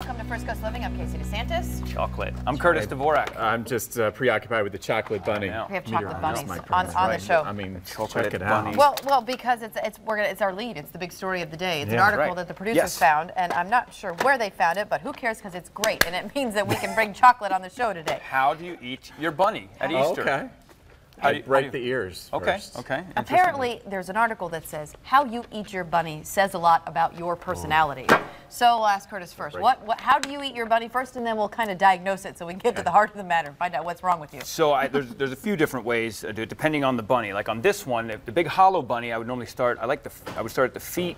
Welcome to First Coast Living. I'm Casey DeSantis. Chocolate. I'm Curtis Dvorak. I'm just preoccupied with the chocolate bunny. We have chocolate bunnies My on the show. I mean, Chocolate check it bunny. out. Well, because it's our lead. It's the big story of the day. It's an article that the producers found, and I'm not sure where they found it, but who cares? Because it's great, and it means that we can bring chocolate on the show today. How do you eat your bunny at Easter? Okay. I break the ears. Okay. First. Okay. Apparently, there's an article that says how you eat your bunny says a lot about your personality. So I'll ask Curtis first. How do you eat your bunny first, and then we'll kind of diagnose it so we can get to the heart of the matter and find out what's wrong with you. So there's a few different ways to do it, depending on the bunny. Like on this one, the big hollow bunny, I would normally start. I would start at the feet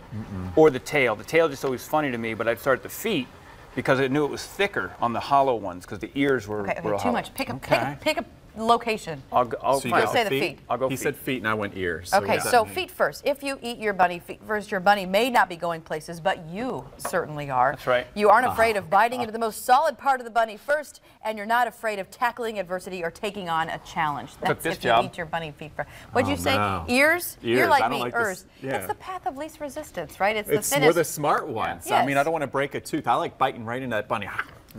or the tail. The tail just always funny to me, but I'd start at the feet because I knew it was thicker on the hollow ones because the ears were Okay, hollow. too much. Pick a location. I'll So you go say the feet. I'll go He feet. said feet, and I went ears. Okay, so feet first. If you eat your bunny feet first, your bunny may not be going places, but you certainly are. That's right. You aren't afraid of biting into the most solid part of the bunny first, and you're not afraid of tackling adversity or taking on a challenge. That's if you eat your bunny feet first. What'd you say? No. Ears? Ears. You're like I don't me, like ears. this. Yeah. It's the path of least resistance, right? It's We're the smart ones. Yes. I mean, I don't want to break a tooth. I like biting right into that bunny.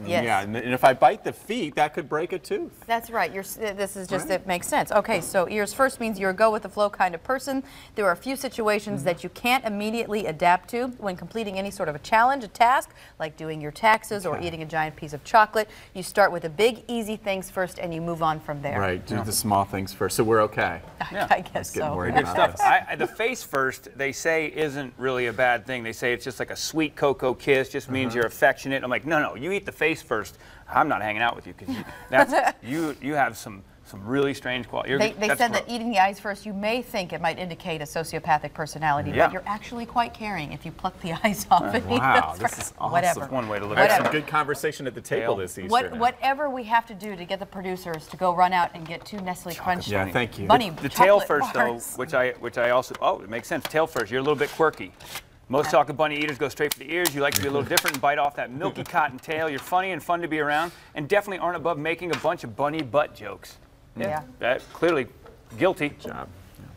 Yes. Yeah, and if I bite the feet, that could break a tooth. That's right. This is just, it makes sense. Okay, so ears first means you're a go-with-the-flow kind of person. There are a few situations that you can't immediately adapt to when completing any sort of a challenge, a task, like doing your taxes or eating a giant piece of chocolate. You start with the big, easy things first, and you move on from there. Right, do the small things first. So we're okay. Yeah. I guess Getting so. worried Good about stuff. this. The face first, they say, isn't really a bad thing. They say it's just like a sweet cocoa kiss, just means you're affectionate. I'm like, no, you eat the face first. I'm not hanging out with you because you have some really strange qualities. They said that eating the eyes first, you may think it might indicate a sociopathic personality, but you're actually quite caring if you pluck the eyes off and eat Wow, them this is first. awesome. Whatever. That's one way to look I at had it. some good conversation at the table this Easter. Whatever we have to do to get the producers to go run out and get 2 Nestle Crunch thank you. bunny The tail chocolate first, bars. though, which I also, it makes sense. Tail first, you're a little bit quirky. Most chocolate bunny eaters go straight for the ears. You like to be a little different and bite off that milky cotton tail. You're funny and fun to be around, and definitely aren't above making a bunch of bunny butt jokes. Yeah. That clearly guilty. Good job.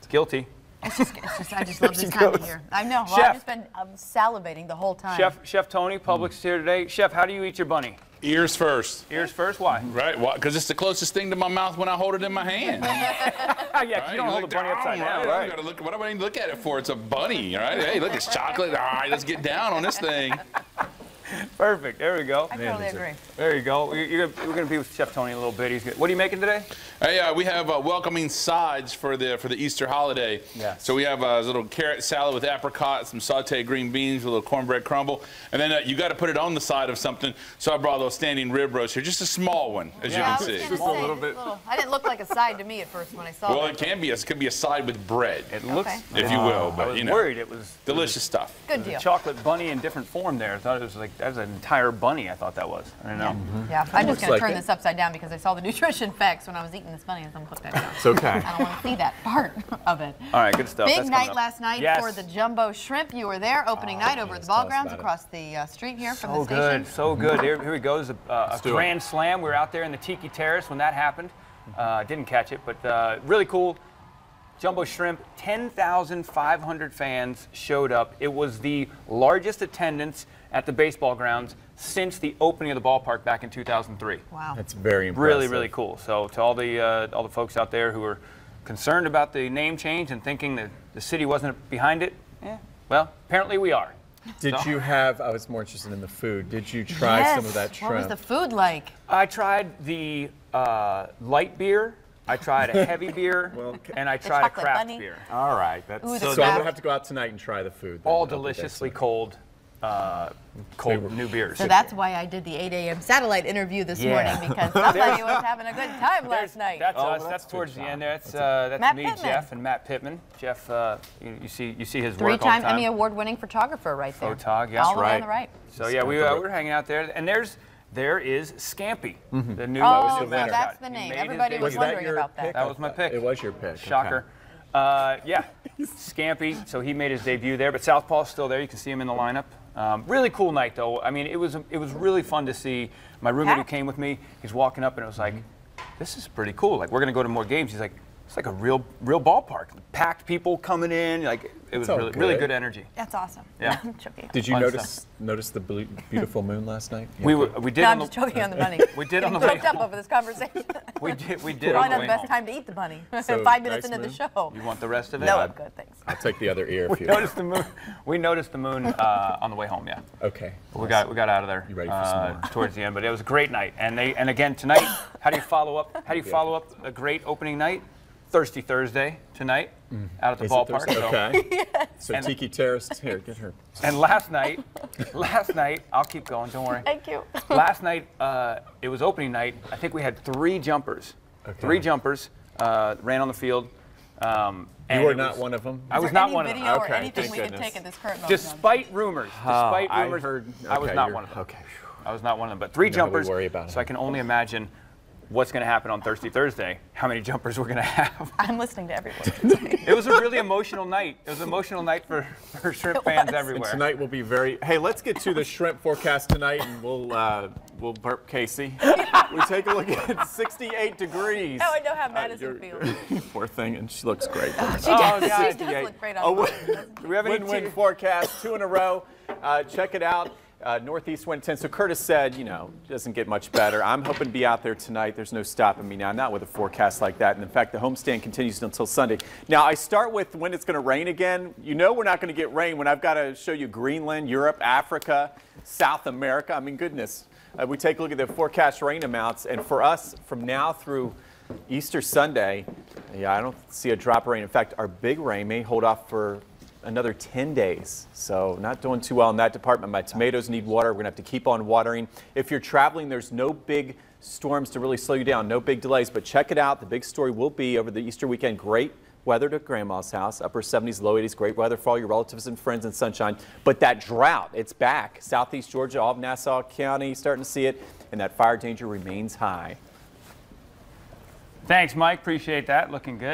Guilty. I just love this time of year. I know. Well, Chef. I've just been salivating the whole time. Chef Tony, Publix here today. Chef, how do you eat your bunny? Ears first. Ears first? Why? Right, because it's the closest thing to my mouth when I hold it in my hand. Yeah, you don't hold the bunny upside down, right? What do I need to look at it for? It's a bunny, right? Hey, look, it's chocolate. All right, let's get down on this thing. Perfect. There we go. I totally agree. There you go. We're going to be with Chef Tony in a little bit. What are you making today? Hey, we have welcoming sides for the Easter holiday. Yes. So we have a little carrot salad with apricot, some sauteed green beans, a little cornbread crumble, and then you got to put it on the side of something. So I brought a little standing rib roast here, just a small one, as you can see. Just a little bit. I didn't look like a side to me at first when I saw Well, it. it could be a side with bread, It looks, if you will, I but was you know, worried it was delicious stuff. Good deal. chocolate bunny in different form there. I thought it was like, that was an entire bunny, I thought that was. I don't know. Yeah, I'm just going like to turn it. this upside down because I saw the nutrition facts when I was eating this bunny, and I'm put that down. It's okay. I don't want to see that part of it. All right, good stuff. Big That's coming night up. last night Yes. for the jumbo shrimp. You were there, opening night over at the ball tell us grounds about it. across the street here from So the station. good, so good. Here we go. There's a do it. grand slam. We were out there in the Tiki Terrace when that happened. Didn't catch it, but really cool. Jumbo Shrimp, 10,500 fans showed up. It was the largest attendance at the baseball grounds since the opening of the ballpark back in 2003. Wow. That's very impressive. Really, really cool. So to all the folks out there who are concerned about the name change and thinking that the city wasn't behind it, well, apparently we are. Did you have, I was more interested in the food. Did you try Yes. some of that shrimp? What was the food like? I tried the light beer, I tried a heavy beer, and I tried a chocolate craft bunny. beer. All right. That's, Ooh, the so I'm craft. going to have to go out tonight and try the food. then. All I'll be there deliciously tonight. cold new beers. So that's why I did the 8 a.m. satellite interview this morning, because somebody was having a good time last night. That's us. that's That's good towards the job. end there. That's Matt me, Pittman. Jeff, and Matt Pittman. Jeff, you see his work all the Three-time time. Emmy Award-winning photographer right there. Photog, yes, All the way right. on the right. So yeah, we were hanging out there, and there is Scampy, the new Oh, mascot. so that's the He name. made his Everybody was debut. wondering your about that. pick? That was my pick. It was your pick. Shocker. Yeah, Scampy. So he made his debut there, but Southpaw's still there. You can see him in the lineup. Really cool night, though. I mean, it was really fun to see. My roommate who came with me, he's walking up, and it was like, this is pretty cool. Like, we're going to go to more games. He's like, it's like a real ballpark. Packed people coming in, like it was all really good. good energy. That's awesome. Yeah. I'm joking. Did you Fun notice the beautiful moon last night? We did. No, on I'm the, just joking on the bunny. We did on the Getting way choked up home. over this conversation. We did Probably on the not way the best home. time to eat the bunny. So, 5 minutes nice into the moon? show. You want the rest of it? No, I'm good, thanks. I'll take the other ear if you. Noticed the moon. We noticed the moon on the way home. Yeah. Okay. But we got out of there You ready for some more? towards the end. But it was a great night. And again tonight, how do you follow up? How do you follow up a great opening night? Thirsty Thursday tonight out at the Is it ballpark. Thursday? So- Okay. So And- Tiki Terrace, here, get her. And last night, I'll keep going. Don't worry. Thank you. Last night, it was opening night. I think we had 3 jumpers. Okay. 3 jumpers ran on the field. And You were it not was- one of them? I was not one Any of them. video or Okay, anything thank we could goodness. take at this current moment? Despite rumors, I I was okay, not you're- one of them. Okay. I was not one of them. But 3 You know how we jumpers. worry about So I him. can only imagine what's going to happen on Thirsty Thursday. How many jumpers we're going to have. I'm listening to everyone. It was a really emotional night. It was an emotional night for shrimp fans was. everywhere. Tonight will be very. Hey, let's get to the shrimp forecast tonight, and we'll burp Casey. We take a look at 68 degrees. Now I know how Madison you're- feels. Poor thing, and she looks great. She Oh, does. God. She does 68. look great Oh, on wait. Do we have any Win-win forecast, 2 in a row. Check it out. Northeast wind 10. So Curtis said, you know, doesn't get much better. I'm hoping to be out there tonight. There's no stopping me now, not with a forecast like that. And in fact, the homestand continues until Sunday. Now, I start with when it's going to rain again. You know we're not going to get rain when I've got to show you Greenland, Europe, Africa, South America. I mean, goodness. We take a look at the forecast rain amounts. And for us, from now through Easter Sunday, yeah, I don't see a drop of rain. In fact, our big rain may hold off for another 10 days. So not doing too well in that department. My tomatoes need water. We're going to have to keep on watering. If you're traveling, there's no big storms to really slow you down, no big delays. But check it out. The big story will be over the Easter weekend. Great weather to Grandma's house, upper 70s, low 80s. Great weather for all your relatives and friends and sunshine. But that drought, it's back. Southeast Georgia, all of Nassau County, starting to see it. And that fire danger remains high. Thanks, Mike. Appreciate that. Looking good.